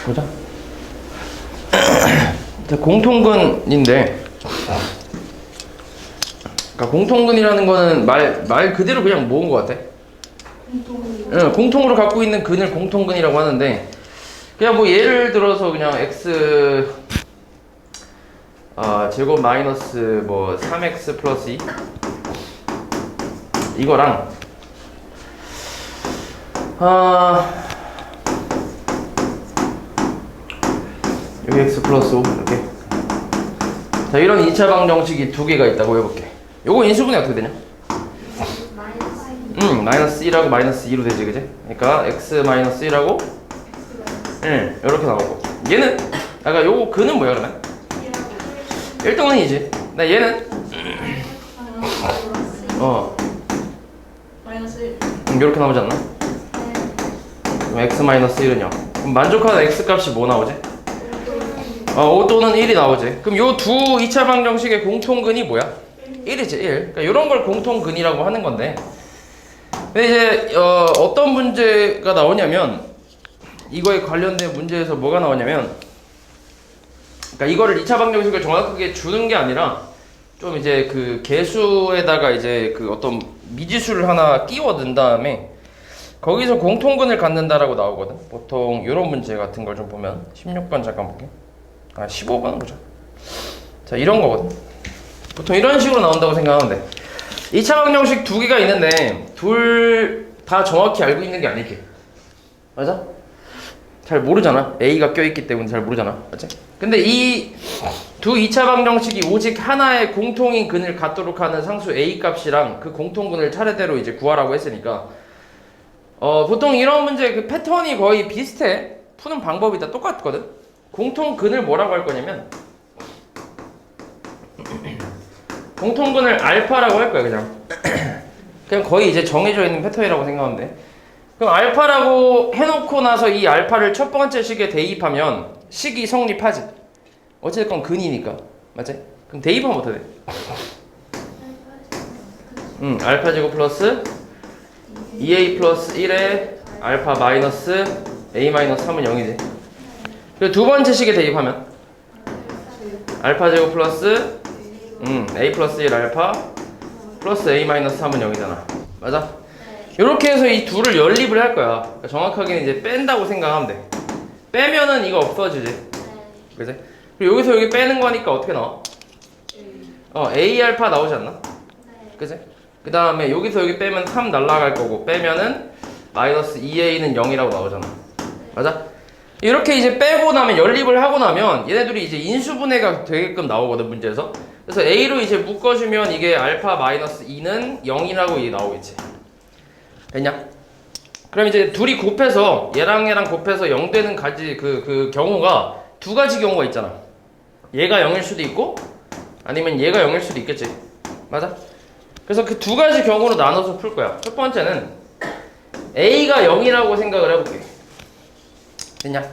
보자. 공통근인데, 그러니까 공통근이라는 거는 말 그대로 그냥 모은 것 같아. 응, 공통으로 갖고 있는 근을 공통근이라고 하는데, 그냥 뭐 예를 들어서 그냥 x 제곱 마이너스 뭐 3x 플러스 2 이거랑 여기 x 플러스 5 이렇게. 자, 이런 2차 방정식이 두 개가 있다고 해볼게. 요거 인수분해 어떻게 되냐? 마이너스 1하고 마이너스 2로 되지, 그지? 그러니까 x 마이너스 1하고 이렇게 나오고, 얘는 아까 요거 근은 뭐야 그러면? 1등원이지. 나 얘는 마이너스 1. 이렇게 나오지 않나? 그럼 x 마이너스 1은 0. 그럼 만족하는 x 값이 뭐 나오지? 5 또는 1이 나오지. 그럼 요 두 2차 방정식의 공통근이 뭐야? 1이지, 1. 그러니까 요런 걸 공통근이라고 하는 건데, 근데 이제 어떤 문제가 나오냐면, 이거에 관련된 문제에서 뭐가 나오냐면, 그러니까 이거를 2차 방정식을 정확하게 주는 게 아니라 좀 이제 그 개수에다가 이제 그 어떤 미지수를 하나 끼워 넣은 다음에 거기서 공통근을 갖는다라고 나오거든. 보통 이런 문제 같은 걸 좀 보면 16번 잠깐 볼게. 15번 보자. 자, 이런 거거든. 보통 이런 식으로 나온다고 생각하면 돼. 2차 방정식 두 개가 있는데 둘 다 정확히 알고 있는 게 아닐게. 맞아? 잘 모르잖아. A가 껴있기 때문에 잘 모르잖아. 맞지? 근데 이 두 2차 방정식이 오직 하나의 공통인 근을 갖도록 하는 상수 A 값이랑 그 공통근을 차례대로 이제 구하라고 했으니까 보통 이런 문제 그 패턴이 거의 비슷해. 푸는 방법이 다 똑같거든. 공통근을 뭐라고 할 거냐면 공통근을 알파라고 할 거야, 그냥. 그냥 거의 이제 정해져 있는 패턴이라고 생각하면 돼. 그럼 알파라고 해놓고 나서 이 알파를 첫 번째 식에 대입하면 식이 성립하지. 어쨌든 근이니까. 맞지? 그럼 대입하면 어떻게 돼? 알파 제곱 플러스 2a 플러스 1에 알파 마이너스 a 마이너스 3은 0이지. 그리고 두 번째 식에 대입하면 알파 제곱 플러스 a 플러스 1 알파 플러스 a 마이너스 3은 0이잖아. 맞아? 이렇게 해서 이 둘을 연립을 할 거야. 그러니까 정확하게는 이제 뺀다고 생각하면 돼. 빼면은 이거 없어지지. 그치? 그리고 여기서 여기 빼는 거니까 어떻게 나와? a 알파 나오지 않나? 그치? 그 다음에 여기서 여기 빼면 3 날라갈 거고, 빼면은 마이너스 2a는 0이라고 나오잖아. 맞아? 이렇게 이제 빼고 나면 연립을 하고 나면 얘네들이 이제 인수분해가 되게끔 나오거든, 문제에서. 그래서 a로 이제 묶어주면 이게 알파 마이너스 2는 0이라고 이게 나오겠지. 됐냐? 그럼 이제 둘이 곱해서 얘랑 곱해서 0 되는 그 경우가 두 가지 경우가 있잖아. 얘가 0일 수도 있고 아니면 얘가 0일 수도 있겠지. 맞아? 그래서 그 두 가지 경우로 나눠서 풀 거야. 첫 번째는 a가 0이라고 생각을 해볼게. 됐냐?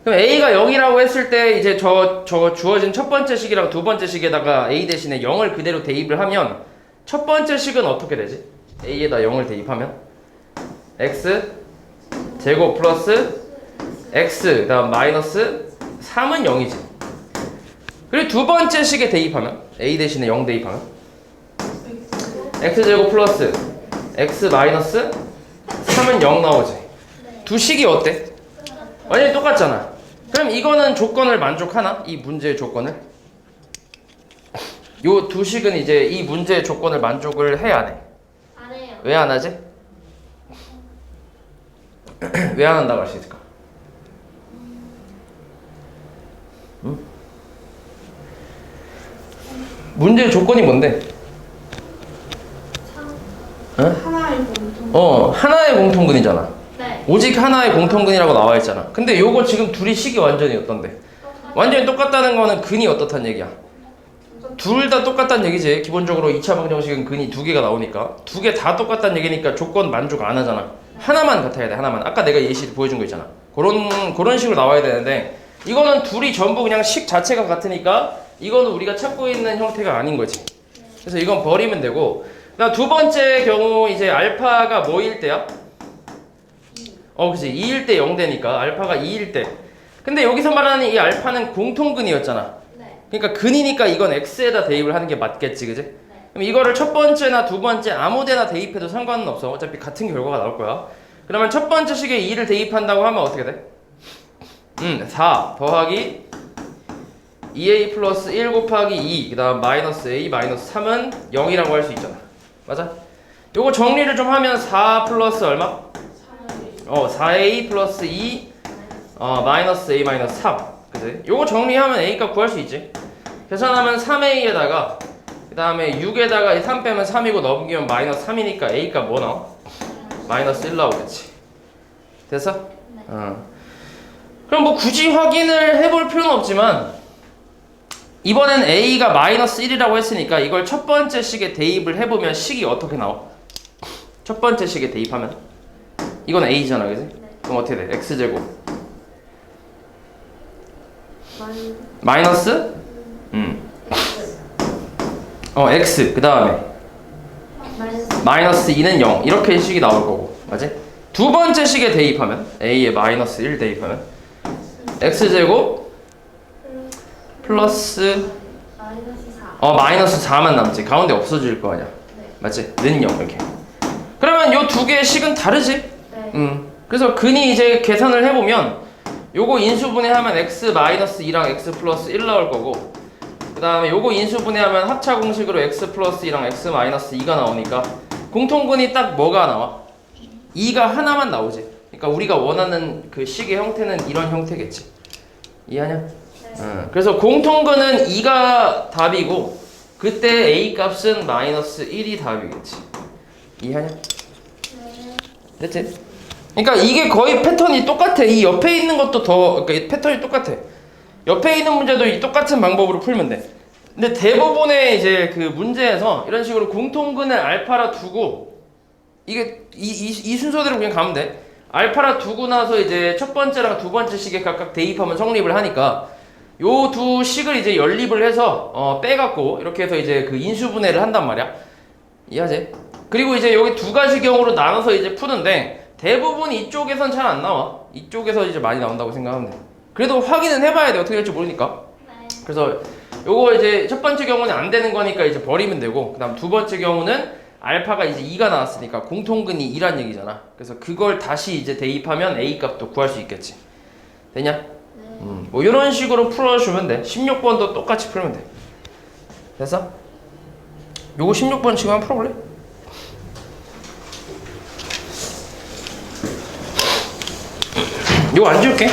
그럼 a가 0이라고 했을 때 이제 저 주어진 첫 번째 식이랑 두 번째 식에다가 a 대신에 0을 그대로 대입을 하면 첫 번째 식은 어떻게 되지? a에다 0을 대입하면 x 제곱 플러스 x 그다음 마이너스 3은 0이지. 그리고 두 번째 식에 대입하면 a 대신에 0 대입하면 x 제곱 플러스 x 마이너스 3은 0 나오지. 두 식이 어때? 완전히 똑같잖아. 그럼 이거는 조건을 만족하나? 이 문제의 조건을? 요 두 식은 이제 이 문제의 조건을 만족을 해야 안 해? 안 해요. 왜 안 하지? 왜 안 한다고 할 수 있을까? 응? 문제의 조건이 뭔데? 응? 하나의 공통. 하나의 공통근이잖아. 네. 오직 하나의 공통근이라고 나와 있잖아. 근데 요거 지금 둘이 식이 완전히 어떤데? 완전히 똑같다는 거는 근이 어떻다는 얘기야? 둘 다 똑같다는 얘기지. 기본적으로 2차 방정식은 근이 두 개가 나오니까 두 개 다 똑같다는 얘기니까 조건 만족 안 하잖아. 하나만 같아야 돼. 하나만. 아까 내가 예시 보여준 거 있잖아. 그런 식으로 나와야 되는데 이거는 둘이 전부 그냥 식 자체가 같으니까 이거는 우리가 찾고 있는 형태가 아닌 거지. 그래서 이건 버리면 되고, 그다음 두 번째 경우 이제 알파가 뭐일 때야? 그치. 2일 때 0 되니까 알파가 2일 때 근데 여기서 말하는 이 알파는 공통근이었잖아. 네. 그러니까 근이니까 이건 x에다 대입을 하는 게 맞겠지, 그지? 네. 그럼 이거를 첫 번째나 두 번째 아무 데나 대입해도 상관은 없어. 어차피 같은 결과가 나올 거야. 그러면 첫 번째 식에 2를 대입한다고 하면 어떻게 돼? 4 더하기 2a 플러스 1 곱하기 2, 그 다음 마이너스 a 마이너스 3은 0이라고 할 수 있잖아. 맞아? 요거 정리를 좀 하면 4 플러스 얼마? 4a 플러스 2 마이너스 a 마이너스 3. 그치? 요거 정리하면 a 값 구할 수 있지. 계산하면 3a에다가 그 다음에 6에다가 3 빼면 3이고 넘기면 마이너스 3이니까 a 값 뭐 나와? 마이너스 1 나오겠지. 됐어? 네. 그럼 뭐 굳이 확인을 해볼 필요는 없지만 이번엔 a가 마이너스 1이라고 했으니까 이걸 첫 번째 식에 대입을 해보면 식이 어떻게 나와? 첫 번째 식에 대입하면 이건 a잖아, 그지? 네. 그럼 어떻게 돼? x제곱 마이너스 마이너스 x 그 다음에 마이너스 2는 0 이렇게 식이 나올 거고, 맞지? 두 번째 식에 대입하면 a에 마이너스 1 대입하면 x제곱 플러스 마이너스 4. 마이너스 4만 남지. 가운데 없어질 거 아니야. 네. 맞지? 는 0 이렇게. 그러면 요 두 개의 식은 다르지? 네. 그래서 근이 이제 계산을 해보면 요거 인수분해하면 x 마이너스 2랑 x 플러스 1 나올 거고, 그 다음에 요거 인수분해하면 합차 공식으로 x 플러스 2랑 x 마이너스 2가 나오니까 공통근이 딱 뭐가 나와? 2가 하나만 나오지. 그러니까 우리가 원하는 그 식의 형태는 이런 형태겠지. 이해하냐? 그래서 공통근은 2가 답이고 그때 a 값은 마이너스 1이 답이겠지. 이해하냐? 네. 됐지? 그러니까 이게 거의 패턴이 똑같아. 이 옆에 있는 것도 더, 그러니까 패턴이 똑같아. 옆에 있는 문제도 이 똑같은 방법으로 풀면 돼. 근데 대부분의 이제 그 문제에서 이런 식으로 공통근을 알파라 두고 이게 이 순서대로 그냥 가면 돼. 알파라 두고 나서 이제 첫 번째랑 두 번째 식에 각각 대입하면 성립을 하니까 요 두 식을 이제 연립을 해서 빼갖고 이렇게 해서 이제 그 인수분해를 한단 말이야. 이해하지? 그리고 이제 여기 두 가지 경우로 나눠서 이제 푸는데 대부분 이쪽에선 잘 안 나와. 이쪽에서 이제 많이 나온다고 생각하면 돼. 그래도 확인은 해봐야 돼. 어떻게 될지 모르니까. 네. 그래서 요거 이제 첫 번째 경우는 안 되는 거니까 이제 버리면 되고, 그 다음 두 번째 경우는 알파가 이제 2가 나왔으니까 공통근이 2란 얘기잖아. 그래서 그걸 다시 이제 대입하면 a 값도 구할 수 있겠지. 되냐? 네. 뭐 이런 식으로 풀어주면 돼. 16번도 똑같이 풀면 돼. 됐어? 요거 16번 지금 한번 풀어볼래? 요거 안 지울게.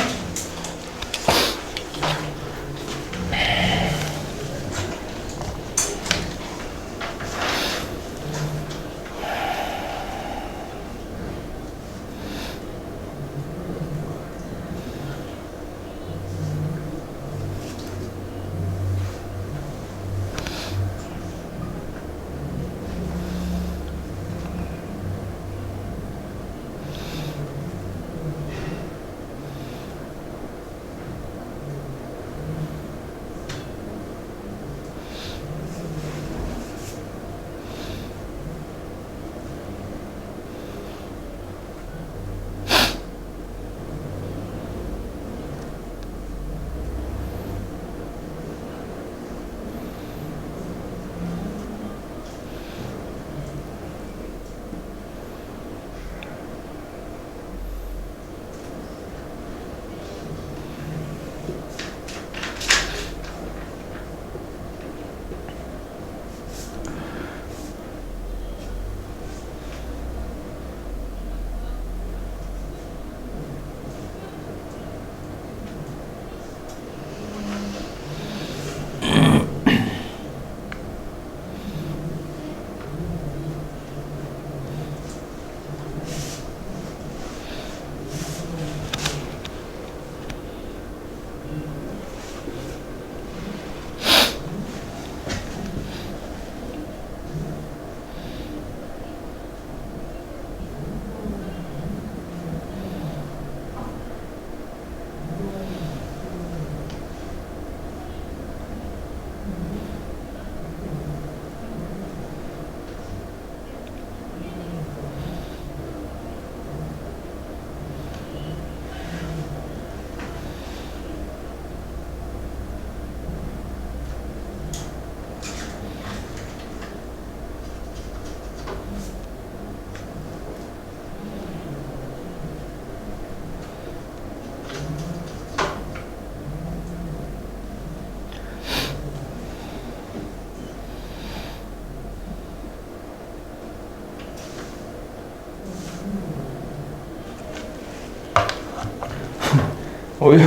어디서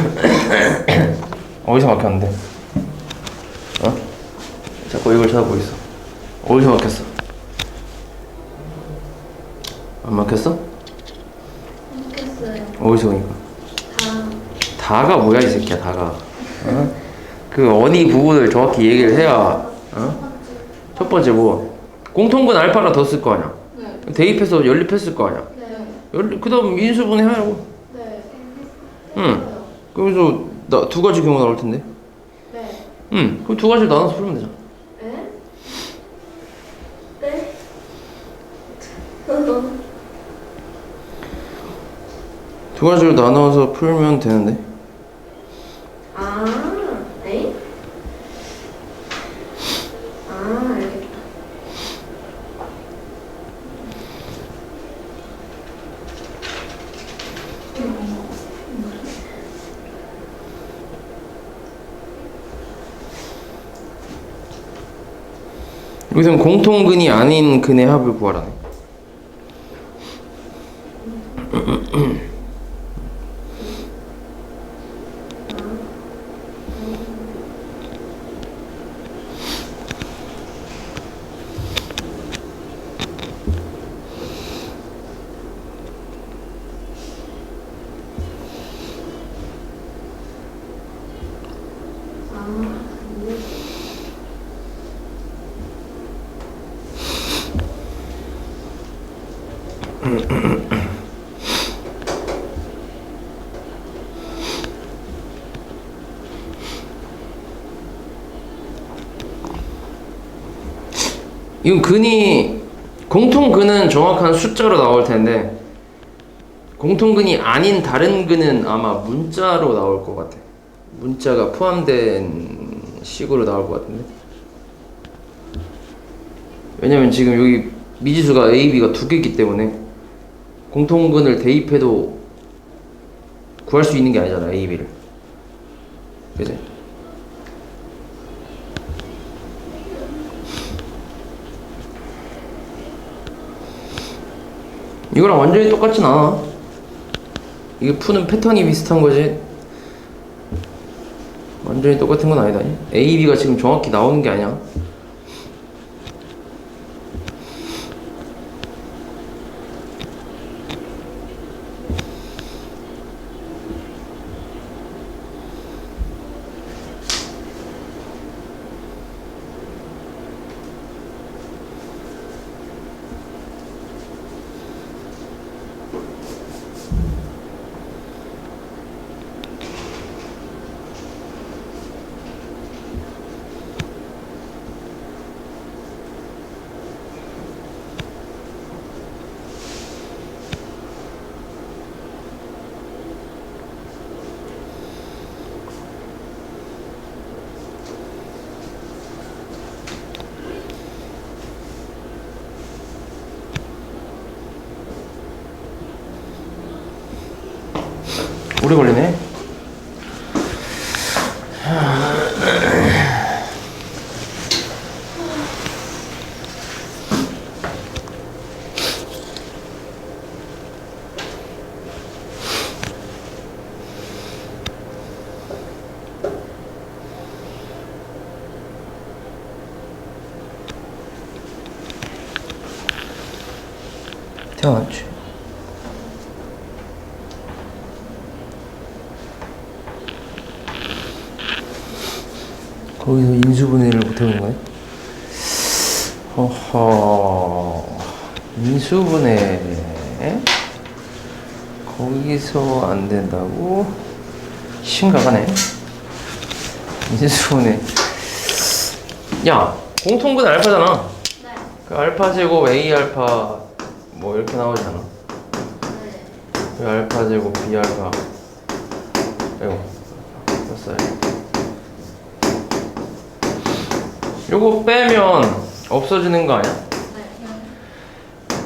어디서 막혔는데? 어? 자꾸 이걸 쳐다보고 있어. 어디서 막혔어? 안 막혔어? 모르겠어요. 어디서 오니까? 다. 다가 뭐야 이 새끼야 다가. 어? 그 어디 부분을 정확히 얘기를 해야. 어? 첫 번째 뭐 공통분 알파라 더 쓸 거 아니야. 네. 대입해서 연립했을 거 아니야. 네. 그다음 인수분해 하라고. 네. 응. 그래서 나 두 가지 경우 나올 텐데. 네. 응. 그럼 두 가지를 나눠서 풀면 되잖아. 네? 네? 두 가지로 나눠서 풀면 되는데. 아, 에이? 아, 알겠다. 여기서는 공통근이 아닌 근의 합을 구하라네. 이건 근이 공통근은 정확한 숫자로 나올 텐데 공통근이 아닌 다른 근은 아마 문자로 나올 것 같아. 문자가 포함된 식으로 나올 것 같은데. 왜냐면 지금 여기 미지수가 A, B가 두 개이기 때문에 공통근을 대입해도 구할 수 있는 게 아니잖아, A, B를. 그지? 이거랑 완전히 똑같진 않아. 이게 푸는 패턴이 비슷한 거지 완전히 똑같은 건 아니다. A, B가 지금 정확히 나오는 게 아니야. 오래 걸리네. 태어났지. 거기서 인수분해를 못해보는 거네? 허허. 인수분해. 거기서 안 된다고? 심각하네. 인수분해. 야, 공통분 알파잖아. 네. 그 알파 제곱 A 알파 뭐 이렇게 나오잖아. 네. 그 알파 제곱 B 알파. 아이고, 됐어요. 요거 빼면 없어지는 거 아니야?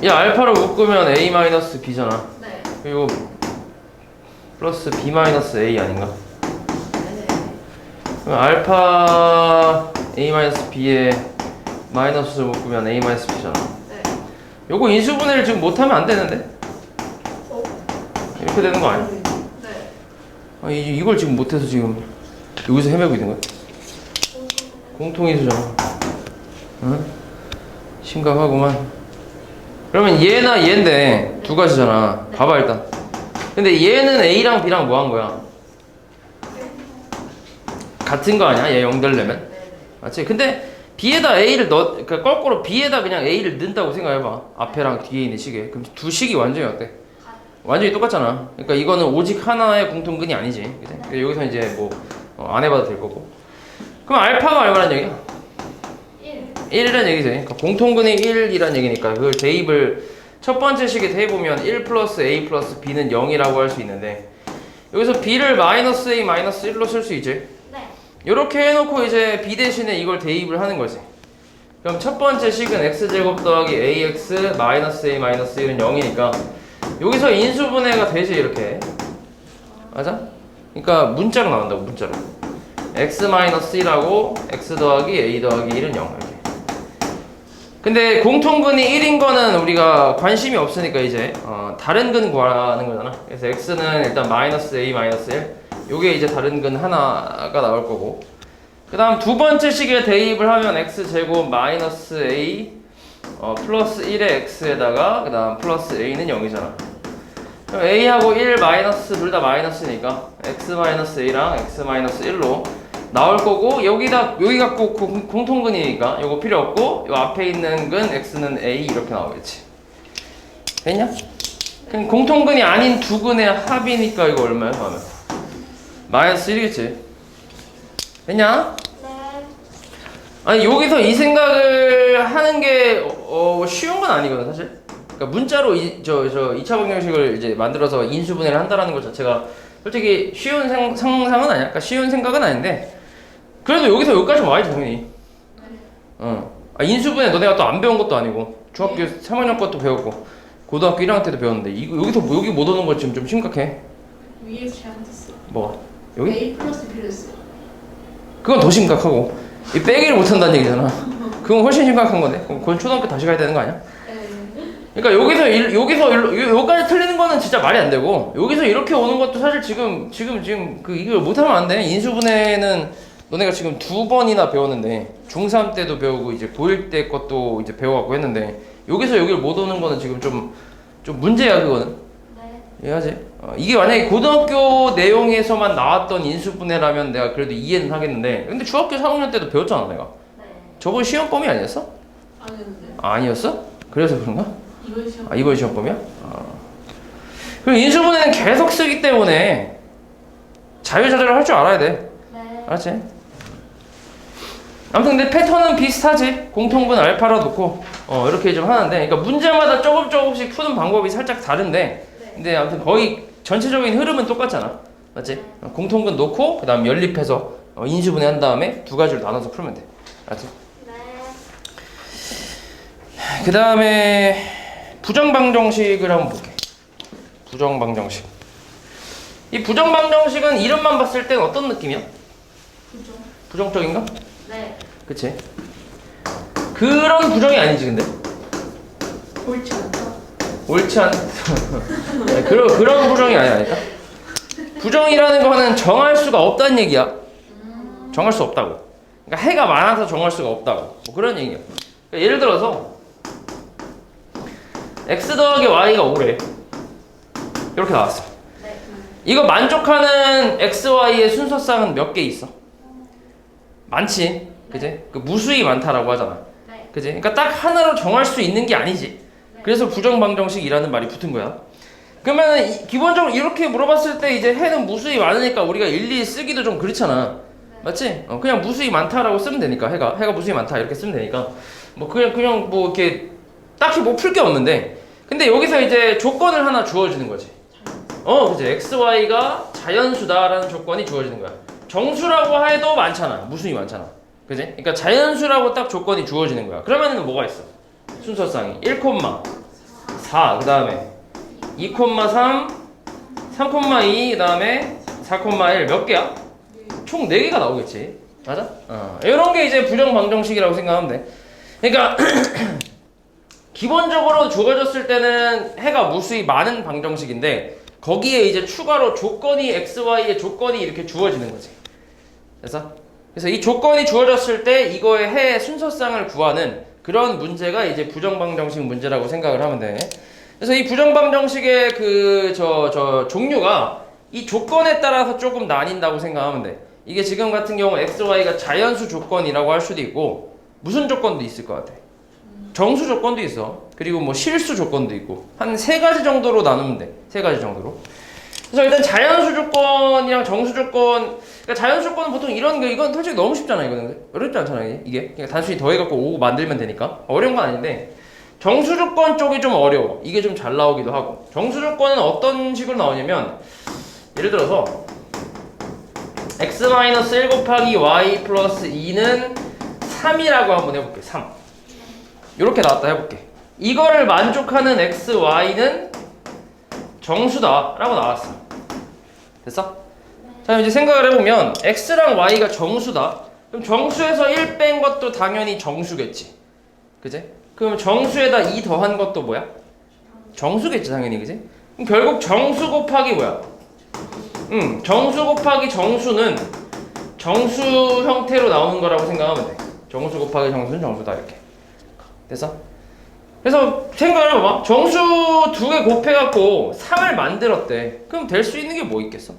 네. 야, 알파로 묶으면 A 마이너스 B잖아. 네. 그리고 플러스 B 마이너스 A 아닌가? 네. 그럼 알파 A 마이너스 B에 마이너스를 묶으면 A 마이너스 B잖아. 네. 요거 인수분해를 지금 못하면 안 되는데? 어? 이렇게 되는 거 아니야? 네. 이걸 지금 못해서 지금 여기서 헤매고 있는 거야? 공통인수잖아. 응? 심각하구만. 그러면 얘나 얘인데 두 가지잖아. 봐봐 일단. 근데 얘는 A랑 B랑 뭐 한 거야? 같은 거 아니야? 얘 0 되려면? 맞지? 근데 B에다 A를 그러니까 거꾸로 B에다 그냥 A를 넣는다고 생각해봐. 앞에랑 뒤에 있는 식에. 그럼 두 식이 완전히 어때? 완전히 똑같잖아. 그러니까 이거는 오직 하나의 공통근이 아니지. 그치? 그러니까 여기서 이제 뭐 안 해봐도 될 거고. 그럼 알파가 얼마란 얘기야? 1이란 얘기지. 그러니까 공통근이 1이란 얘기니까 그걸 대입을 첫 번째 식에 대입보면 1 플러스 A 플러스 B는 0이라고 할 수 있는데 여기서 B를 마이너스 A 마이너스 1로 쓸 수 있지. 이렇게 해놓고 이제 B 대신에 이걸 대입을 하는 거지. 그럼 첫 번째 식은 x제곱 더하기 ax 마이너스 a 마이너스 1은 0이니까 여기서 인수분해가 되지 이렇게. 맞아? 그러니까 문자로 나온다고 문자로. x 마이너스 1하고 x 더하기 a 더하기 1은 0 이렇게. 근데 공통근이 1인 거는 우리가 관심이 없으니까 이제 다른 근 구하는 거잖아. 그래서 x는 일단 마이너스 a 마이너스 1 요게 이제 다른 근 하나가 나올 거고 그 다음 두 번째 식에 대입을 하면 x제곱 마이너스 a 플러스 1의 x에다가 그 다음 플러스 a는 0이잖아. 그럼 a하고 1 마이너스 둘 다 마이너스니까 x 마이너스 a랑 x 마이너스 1로 나올 거고 여기가 꼭 공통근이니까 요거 필요 없고 요 앞에 있는 근 x는 a 이렇게 나오겠지. 됐냐? 그럼 공통근이 아닌 두 근의 합이니까 이거 얼마야 그러면? 마이너스 1이겠지. 됐냐? 아니 여기서 이 생각을 하는 게 쉬운 건 아니거든 사실. 그러니까 문자로 저 2차 방정식을 이제 만들어서 인수분해를 한다라는 것 자체가 솔직히 쉬운 상상은 아니야. 그러니까 쉬운 생각은 아닌데 그래도 여기서 여기까지 와야지 당연히. 인수분해 너네가 또 안 배운 것도 아니고 중학교 3학년 것도 배웠고 고등학교 1학년 때도 배웠는데 여기서 여기 못 오는 거 지금 좀 심각해. 위에서 잘못했어. 뭐? 여기? A 플러스 B를 써. 그건 더 심각하고 이 빼기를 못한다는 얘기잖아. 그건 훨씬 심각한 건데 그건 초등학교 다시 가야 되는 거 아니야? 그러니까 여기까지 틀리는 거는 진짜 말이 안 되고 여기서 이렇게 오는 것도 사실 지금 이걸 못하면 안 돼. 인수분해는 너네가 지금 2번이나 배웠는데 중3 때도 배우고 이제 고1 때 것도 이제 배워갖고 했는데 여기서 여기를 못 오는 거는 지금 좀 문제야 그거는. 이해하지? 이게 만약에 고등학교 내용에서만 나왔던 인수분해라면 내가 그래도 이해는 하겠는데 근데 중학교 3학년 때도 배웠잖아 내가. 저번 시험범위 아니었어? 아니었는데. 아니었어? 그래서 그런가? 이번 시험. 이번 시험범위야? 그리고 인수분해는 계속 쓰기 때문에 자유자재로 할 줄 알아야 돼. 알았지? 아무튼 근데 패턴은 비슷하지. 공통분 알파로 놓고 이렇게 좀 하는데 그러니까 문제마다 조금씩 푸는 방법이 살짝 다른데 근데 아무튼 거의 전체적인 흐름은 똑같잖아. 맞지? 공통분 놓고 그 다음 연립해서 인수분해 한 다음에 두 가지로 나눠서 풀면 돼. 알았지? 그 다음에 부정방정식을 한번 볼게. 부정방정식. 이 부정방정식은 이름만 봤을 땐 어떤 느낌이야? 부정적인가? 네. 그치? 그런 부정이 아니지 근데? 옳지 않다. 옳지 않... 그런 부정이 아니라니까? 부정이라는 거는 정할 수가 없다는 얘기야. 정할 수 없다고. 그러니까 해가 많아서 정할 수가 없다고. 뭐 그런 얘기야. 그러니까 예를 들어서 x 더하기 y가 5래. 이렇게 나왔어. 이거 만족하는 x, y의 순서쌍은 몇 개 있어? 많지. 그지? 그 무수히 많다라고 하잖아. 그지? 그러니까 딱 하나로 정할 수 있는 게 아니지. 그래서 부정방정식이라는 말이 붙은 거야. 그러면 기본적으로 이렇게 물어봤을 때 이제 해는 무수히 많으니까 우리가 일일이 쓰기도 좀 그렇잖아. 맞지? 그냥 무수히 많다라고 쓰면 되니까 해가 무수히 많다 이렇게 쓰면 되니까 뭐 그냥 뭐 이렇게 딱히 뭐 풀 게 없는데 근데 여기서 이제 조건을 하나 주어지는 거지. 그치? x, y가 자연수다라는 조건이 주어지는 거야. 정수라고 해도 많잖아. 무수히 많잖아. 그지? 그러니까 자연수라고 딱 조건이 주어지는 거야. 그러면은 뭐가 있어? 순서쌍이 1,4 그 다음에 2,3 3,2 그 다음에 4,1 몇 개야? 총 4개가 나오겠지. 맞아? 이런 게 이제 부정방정식이라고 생각하면 돼. 그러니까 기본적으로 주어졌을 때는 해가 무수히 많은 방정식인데 거기에 이제 추가로 조건이 xy의 조건이 이렇게 주어지는 거지. 그래서 이 조건이 주어졌을 때 이거의 해 순서쌍을 구하는 그런 문제가 이제 부정방정식 문제라고 생각을 하면 돼. 그래서 이 부정방정식의 종류가 이 조건에 따라서 조금 나뉜다고 생각하면 돼. 이게 지금 같은 경우 x, y가 자연수 조건이라고 할 수도 있고 무슨 조건도 있을 것 같아. 정수 조건도 있어. 그리고 뭐 실수 조건도 있고 한 3가지 정도로 나누면 돼. 3가지 정도로. 그래서 일단 자연수 조건이랑 정수 조건, 그러니까 자연수 조건은 보통 이런 거, 이건 솔직히 너무 쉽잖아. 이거는 어렵지 않잖아. 이게 그냥 단순히 더해갖고 5 만들면 되니까 어려운 건 아닌데, 정수 조건 쪽이 좀 어려워. 이게 좀 잘 나오기도 하고. 정수 조건은 어떤 식으로 나오냐면, 예를 들어서 x-1 곱하기 y 플러스 2는 3이라고 한번 해볼게. 3 이렇게 나왔다 해볼게. 이거를 만족하는 x, y는 정수다 라고 나왔어. 됐어? 자, 이제 생각을 해보면 x랑 y가 정수다. 그럼 정수에서 1 뺀 것도 당연히 정수겠지. 그지? 그럼 정수에다 2 더한 것도 뭐야? 정수겠지 당연히. 그지? 그럼 결국 정수 곱하기 뭐야? 정수 곱하기 정수는 정수 형태로 나오는 거라고 생각하면 돼. 정수 곱하기 정수는 정수다 이렇게. 됐어? 그래서 생각을 해봐봐. 정수 2개 곱해갖고 3을 만들었대. 그럼 될 수 있는 게 뭐 있겠어?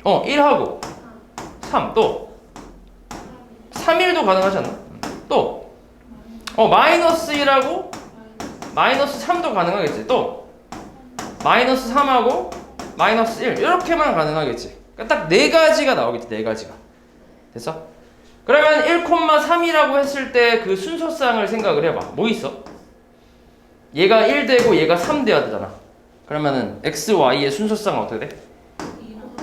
1하고 3 또 3일도 가능하지 않나? 또 마이너스 1하고 마이너스 3도 가능하겠지. 또 마이너스 3하고 마이너스 1 이렇게만 가능하겠지. 그러니까 딱 4가지가 나오겠지. 4가지가. 됐어? 그러면 1,3이라고 했을 때 그 순서쌍을 생각을 해봐. 뭐 있어? 얘가 1 되고 얘가 3 돼야 되잖아. 그러면은 x, y의 순서쌍은 어떻게 돼?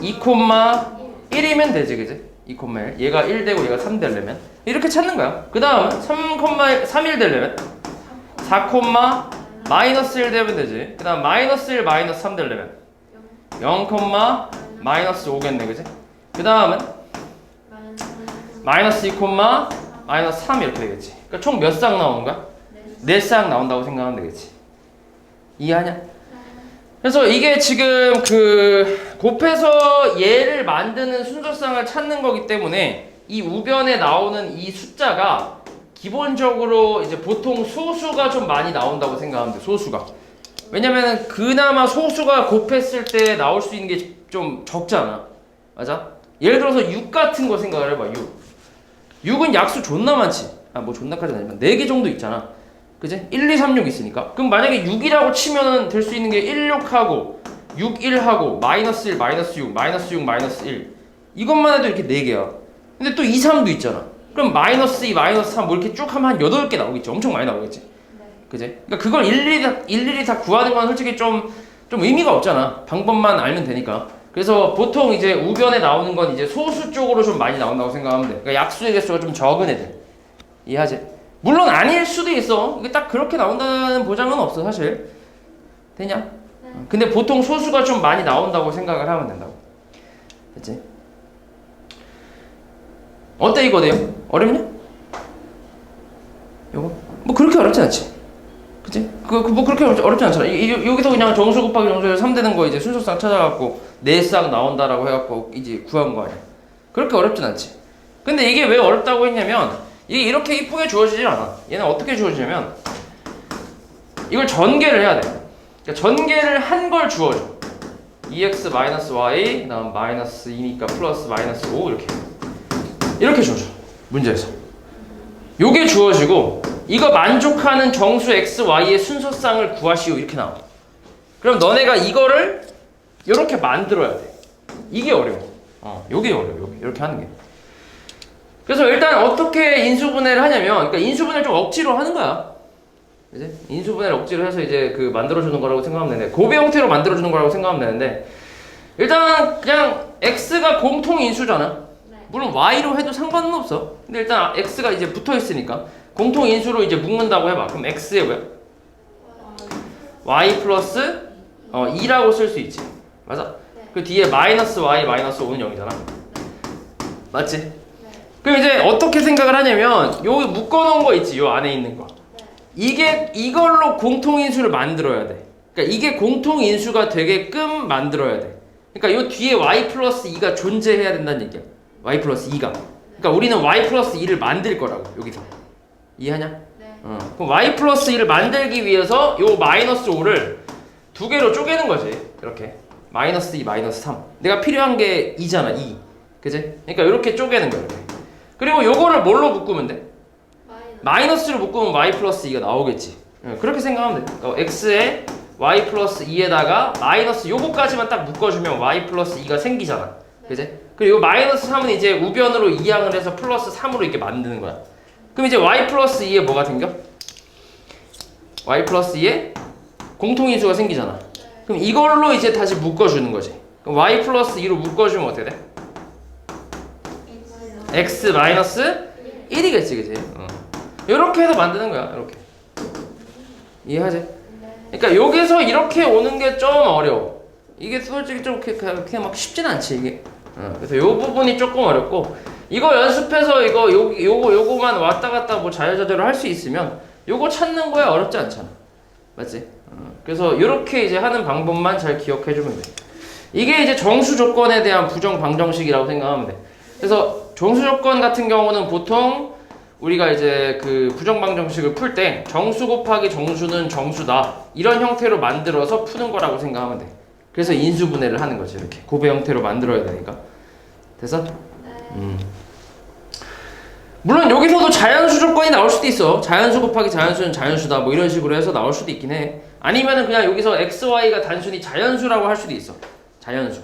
2,1이면 되지, 그지? 2,1. 얘가 1 되고 얘가 3 되려면 이렇게 찾는 거야. 그 다음 3,1 되려면 4, 마이너스 1 되면 되지. 그 다음 마이너스 1, 마이너스 3 되려면 0, 마이너스 5겠네, 그지? 그 다음은 마이너스 2, 마이너스 3 이렇게 되겠지. 그러니까 총 몇 쌍 나오는 거야? 4쌍 나온다고 생각하면 되겠지. 이해하냐? 그래서 이게 지금 그 곱해서 얘를 만드는 순서쌍을 찾는 거기 때문에 이 우변에 나오는 이 숫자가 기본적으로 이제 보통 소수가 좀 많이 나온다고 생각하면 돼. 소수가. 왜냐면은 그나마 소수가 곱했을 때 나올 수 있는 게 좀 적잖아. 맞아? 예를 들어서 6 같은 거 생각을 해봐. 6은 약수 존나 많지. 뭐 존나까지는 아니지만 4개 정도 있잖아. 그지? 1, 2, 3, 6 있으니까. 그럼 만약에 6이라고 치면은 될 수 있는 게 1, 6하고 6, 1하고 마이너스 1, 마이너스 6, 마이너스 6, 마이너스 1 이것만 해도 이렇게 4개야. 근데 또 2, 3도 있잖아. 그럼 마이너스 2, 마이너스 3 뭐 이렇게 쭉 하면 한 8개 나오겠지. 엄청 많이 나오겠지. 그지? 그러니까 그걸 일일이 다 구하는 건 솔직히 좀 의미가 없잖아. 방법만 알면 되니까. 그래서 보통 이제 우변에 나오는 건 이제 소수 쪽으로 좀 많이 나온다고 생각하면 돼. 그러니까 약수의 개수가 좀 적은 애들. 이해하지? 물론 아닐 수도 있어. 이게 딱 그렇게 나온다는 보장은 없어, 사실. 되냐? 네. 근데 보통 소수가 좀 많이 나온다고 생각을 하면 된다고. 됐지? 어때 이거 돼요? 어렵냐? 요거? 뭐 그렇게 어렵지 않지? 그치? 뭐 그렇게 어렵지 않잖아. 여기서 그냥 정수 곱하기 정수에서 3 되는 거 이제 순서쌍 찾아갖고 4쌍 나온다라고 해갖고 이제 구한 거 아니야. 그렇게 어렵진 않지. 근데 이게 왜 어렵다고 했냐면 이게 이렇게 이쁘게 주어지질 않아. 얘는 어떻게 주어지냐면 이걸 전개를 해야 돼. 그러니까 전개를 한 걸 주어줘. 2x-y 그 다음 마이너스 2니까 플러스 마이너스 5 이렇게 주어줘. 문제에서. 요게 주어지고 이거 만족하는 정수 x, y의 순서쌍을 구하시오 이렇게 나와. 그럼 너네가 이거를 이렇게 만들어야 돼. 이게 어려워. 요게 어려워. 이렇게 하는 게. 그래서 일단 어떻게 인수분해를 하냐면, 그러니까 인수분해를 좀 억지로 하는 거야. 그지? 인수분해를 억지로 해서 이제 그 만들어주는 거라고 생각하면 되는데, 곱의 형태로 만들어주는 거라고 생각하면 되는데, 일단 그냥 x가 공통 인수잖아. 물론 y로 해도 상관은 없어. 근데 일단 x가 이제 붙어 있으니까 공통 인수로 이제 묶는다고 해봐. 그럼 x에 뭐야? y 플러스 2라고 쓸 수 있지. 맞아? 그 뒤에 마이너스 y 마이너스 5는 0이잖아. 맞지? 그럼 이제 어떻게 생각을 하냐면 여기 묶어놓은 거 있지. 요 안에 있는 거. 이걸로 공통인수를 만들어야 돼. 그러니까 이게 공통인수가 되게끔 만들어야 돼. 그러니까 요 뒤에 y 플러스 2가 존재해야 된다는 얘기야. y 플러스 2가. 그러니까 우리는 y 플러스 2를 만들 거라고 여기서. 이해하냐? 네. 그럼 y 플러스 2를 만들기 위해서 요 마이너스 5를 두 개로 쪼개는 거지. 이렇게. 마이너스 2, 마이너스 3. 내가 필요한 게 2잖아, 2. 그지? 그러니까 이렇게 쪼개는 거야, 이렇게. 그리고 요거를 뭘로 묶으면 돼? 마이너스로 묶으면 y 플러스 2가 나오겠지. 그렇게 생각하면 돼. 그러니까 x에 y 플러스 2에다가 마이너스 요거까지만 딱 묶어주면 y 플러스 2가 생기잖아. 그지? 그리고 마이너스 3은 이제 우변으로 이항을 해서 플러스 3으로 이렇게 만드는 거야. 그럼 이제 y 플러스 2에 뭐가 생겨? y 플러스 2에 공통인수가 생기잖아. 그럼 이걸로 이제 다시 묶어주는 거지. 그럼 y 플러스 2로 묶어주면 어떻게 돼? x 마이너스 1이겠지, 그지? 이렇게 해서 만드는 거야, 이렇게. 이해하지? 그러니까 여기서 이렇게 오는 게 좀 어려워. 이게 솔직히 좀 그냥 막 쉽진 않지, 이게. 그래서 요 부분이 조금 어렵고, 이거 연습해서 요거만 왔다 갔다 뭐 자유자재로 할 수 있으면 요거 찾는 거야 어렵지 않잖아. 맞지? 그래서 이렇게 이제 하는 방법만 잘 기억해 주면 돼. 이게 이제 정수 조건에 대한 부정 방정식이라고 생각하면 돼. 그래서 정수 조건 같은 경우는 보통 우리가 이제 그 부정 방정식을 풀 때 정수 곱하기 정수는 정수다 이런 형태로 만들어서 푸는 거라고 생각하면 돼. 그래서 인수분해를 하는 거지. 이렇게 곱의 형태로 만들어야 되니까. 됐어? 물론 여기서도 자연수 조건이 나올 수도 있어. 자연수 곱하기 자연수는 자연수다 뭐 이런 식으로 해서 나올 수도 있긴 해. 아니면은 그냥 여기서 x, y가 단순히 자연수라고 할 수도 있어. 자연수.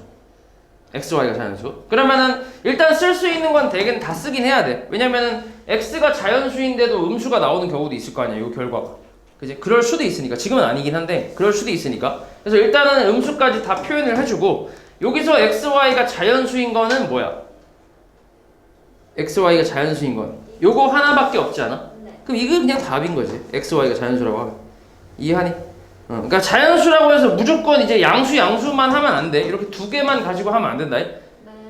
x, y가 자연수. 그러면은 일단 쓸 수 있는 건 대개는 다 쓰긴 해야 돼. 왜냐면은 x가 자연수인데도 음수가 나오는 경우도 있을 거 아니야. 이 결과가. 그지? 그럴 수도 있으니까. 지금은 아니긴 한데 그럴 수도 있으니까. 그래서 일단은 음수까지 다 표현을 해주고 여기서 x, y가 자연수인 거는 뭐야? x, y가 자연수인 건 요거 하나밖에 없지 않아? 그럼 이거 그냥 답인 거지. x, y가 자연수라고 하면. 이해하니? 그러니까 자연수라고 해서 무조건 이제 양수만 하면 안 돼. 이렇게 두 개만 가지고 하면 안 된다.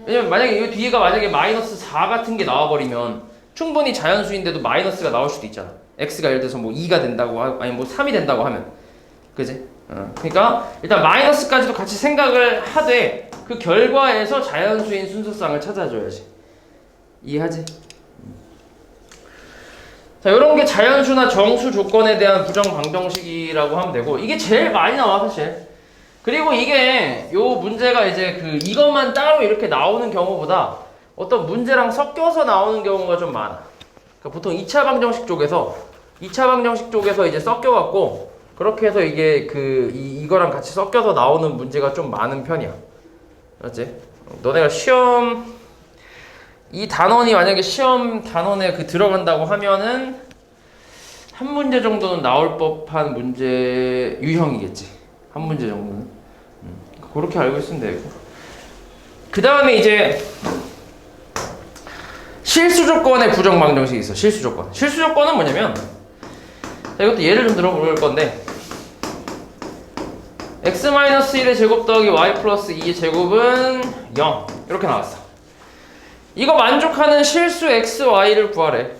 왜냐면 만약에 이 뒤에가 만약에 마이너스 4 같은 게 나와버리면 충분히 자연수인데도 마이너스가 나올 수도 있잖아. x가 예를 들어서 뭐 2가 된다고 하고 아니 뭐 3이 된다고 하면. 그지? 그러니까 일단 마이너스까지도 같이 생각을 하되 그 결과에서 자연수인 순서상을 찾아줘야지. 이해하지? 자, 요런 게 자연수나 정수 조건에 대한 부정 방정식이라고 하면 되고 이게 제일 많이 나와 사실. 그리고 이게 요 문제가 이제 그 이것만 따로 이렇게 나오는 경우보다 어떤 문제랑 섞여서 나오는 경우가 좀 많아. 그러니까 보통 2차 방정식 쪽에서 이제 섞여갖고 그렇게 해서 이게 이거랑 같이 섞여서 나오는 문제가 좀 많은 편이야. 알았지? 너네가 시험 이 단원이 만약에 시험 단원에 들어간다고 하면은 한 문제 정도는 나올 법한 문제 유형이겠지. 한 문제 정도는. 그렇게 알고 있으면 되고. 그 다음에 이제 실수 조건의 부정 방정식이 있어. 실수 조건. 실수 조건은 뭐냐면 자, 이것도 예를 좀 들어볼 건데 x-1의 제곱 더하기 y 플러스 2의 제곱은 0 이렇게 나왔어. 이거 만족하는 실수 x, y를 구하래.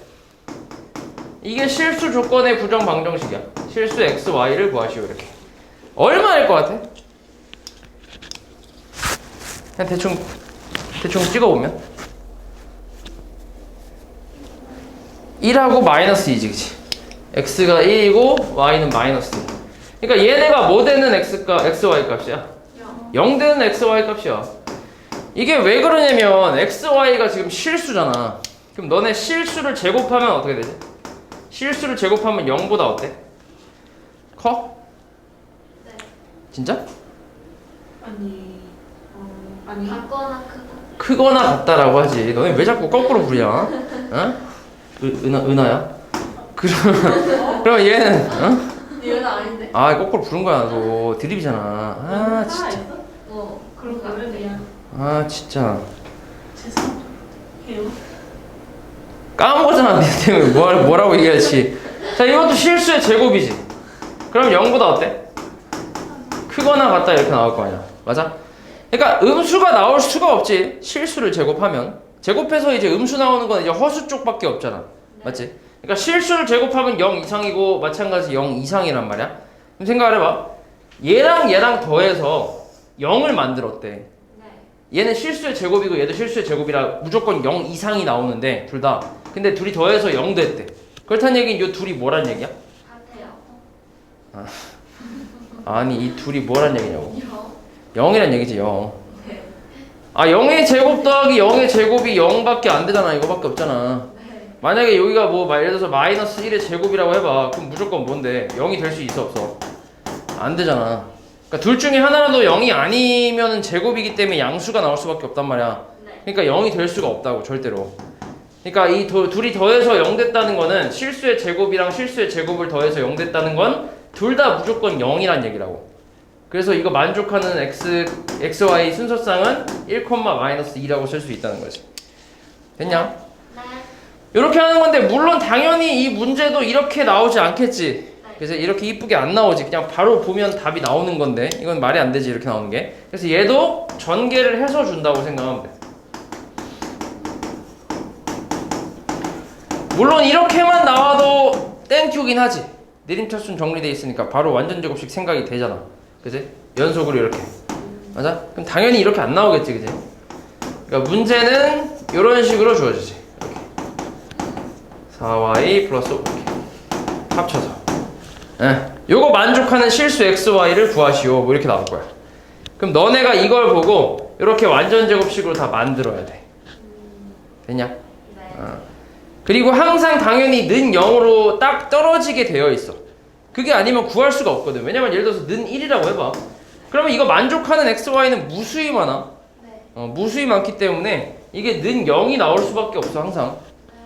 이게 실수 조건의 부정 방정식이야. 실수 x, y를 구하시오. 이렇게. 얼마일 것 같아? 그냥 대충 찍어보면 1하고 마이너스 2지, 그치? x가 1이고 y는 마이너스 2. 그러니까 얘네가 뭐 되는 x, y 값이야? 0 되는 x, y 값이야. 이게 왜 그러냐면 x, y가 지금 실수잖아. 그럼 너네 실수를 제곱하면 어떻게 되지? 실수를 제곱하면 0보다 어때? 커? 네. 진짜? 아니 같거나 크거나 같다라고 하지. 너네 왜 자꾸 거꾸로 부르냐? 어? 은하야? 그러면 얘는 어? 얘는 아닌데. 아 거꾸로 부른 거야. 너 드립이잖아. 아 진짜. 그런 거 하면 돼요. 아 진짜. 죄송해요. 까먹었잖아. 니 때문에 뭐라고 얘기할지. 자, 이것도 실수의 제곱이지. 그럼 0보다 어때? 크거나 같다 이렇게 나올 거 아니야. 맞아? 그러니까 음수가 나올 수가 없지. 실수를 제곱하면. 제곱해서 이제 음수 나오는 건 이제 허수 쪽밖에 없잖아. 맞지? 그러니까 실수를 제곱하면 0 이상이고 마찬가지 0 이상이란 말이야. 그럼 생각을 해봐. 얘랑 더해서 0을 만들었대. 네. 얘는 실수의 제곱이고 얘도 실수의 제곱이라 무조건 0 이상이 나오는데 둘 다. 근데 둘이 더해서 0 됐대. 그렇다는 얘기는 이 둘이 뭐란 얘기야? 같아요. 아니 이 둘이 뭐란 얘기냐고. 0. 0이란 얘기지 0. 네. 아 0의 제곱 더하기 0의 제곱이 0밖에 안 되잖아. 이거밖에 없잖아. 네. 만약에 여기가 뭐 예를 들어서 마이너스 1의 제곱이라고 해봐. 그럼 무조건 뭔데? 0이 될 수 있어 없어? 안 되잖아. 그러니까 둘 중에 하나라도 0이 아니면은 제곱이기 때문에 양수가 나올 수밖에 없단 말이야. 네. 그러니까 0이 될 수가 없다고 절대로. 그러니까 이 둘이 더해서 0 됐다는 거는 실수의 제곱이랑 실수의 제곱을 더해서 0 됐다는 건 둘 다 무조건 0이란 얘기라고. 그래서 이거 만족하는 XY 순서쌍은 1,-2라고 쓸 수 있다는 거지. 됐냐? 네. 이렇게 하는 건데 물론 당연히 이 문제도 이렇게 나오지 않겠지. 그래서 이렇게 이쁘게 안 나오지. 그냥 바로 보면 답이 나오는 건데 이건 말이 안 되지 이렇게 나오는 게. 그래서 얘도 전개를 해서 준다고 생각하면 돼. 물론 이렇게만 나와도 땡큐긴 하지. 내림차순 정리돼 있으니까 바로 완전 제곱식 생각이 되잖아. 그지? 연속으로 이렇게. 맞아? 그럼 당연히 이렇게 안 나오겠지. 그지? 그러니까 문제는 이런 식으로 주어지지. 이렇게. 4y 플러스 5 합쳐서. 요거 만족하는 실수 xy를 구하시오. 뭐 이렇게 나올 거야. 그럼 너네가 이걸 보고 이렇게 완전 제곱식으로 다 만들어야 돼. 됐냐? 네. 그리고 항상 당연히 는 0으로 딱 떨어지게 되어 있어. 그게 아니면 구할 수가 없거든. 왜냐면 예를 들어서 는 1이라고 해봐. 그러면 이거 만족하는 xy는 무수히 많아. 네. 무수히 많기 때문에 이게 는 0이 나올 수밖에 없어 항상.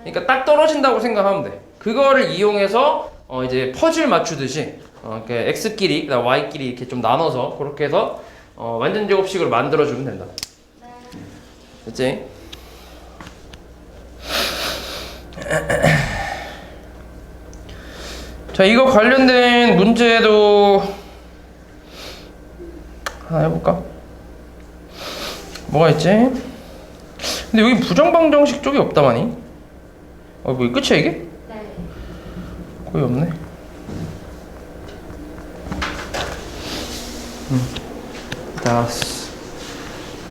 그러니까 딱 떨어진다고 생각하면 돼. 그거를 이용해서 이제 퍼즐 맞추듯이 이렇게 x끼리 그다음 y끼리 이렇게 좀 나눠서 그렇게 해서 완전 제곱식으로 만들어주면 된다. 네. 됐지? 자, 이거 관련된 문제도 하나 해볼까? 뭐가 있지? 근데 여기 부정방정식 쪽이 없다마니? 뭐 끝이야 이게? 네. 거의 없네. 다섯.